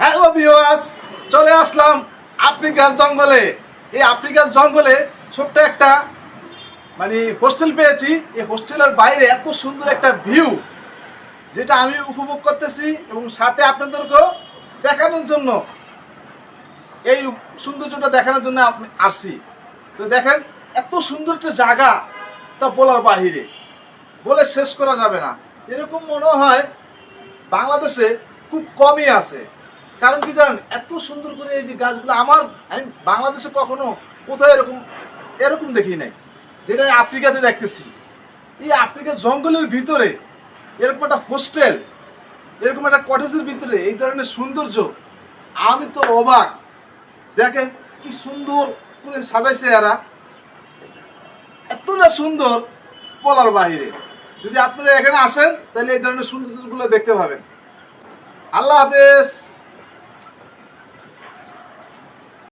Hello viewers, চলে আসলাম আফ্রিকার জঙ্গলে। এই আফ্রিকার জঙ্গলে ছোট্ট একটা হোস্টেল পেয়েছি। এই হোস্টেলের বাইরে এত সুন্দর একটা ভিউ, যেটা আমি উপভোগ করতেছি এবং সাথে আপনাদেরকেও দেখানোর জন্য, এই সৌন্দর্যটা দেখানোর জন্য আপনি আসছি। তো দেখেন, এত সুন্দর একটা জায়গা, তা বলার বাহিরে, বলে শেষ করা যাবে না। এরকম মনে হয় বাংলাদেশে খুব কমই আছে। কারণ কি জানেন, এত সুন্দর করে এই যে গাছগুলো, আমি বাংলাদেশে কখনো কোথাও এরকম এরকম দেখি নাই, যেটা আফ্রিকাতে দেখতেছি। এই আফ্রিকার জঙ্গলের ভিতরে এরকম একটা হোস্টেল, এরকম একটা কটেজের ভিতরে এই ধরনের সৌন্দর্য, আমি তো অবাক। দেখেন কি সুন্দর করে সাজাইছে এরা, এতটা সুন্দর বলার বাহিরে। যদি আপনারা এখানে আসেন তাহলে এই ধরনের সৌন্দর্যগুলো দেখতে পাবেন। আল্লাহ হাফেজ।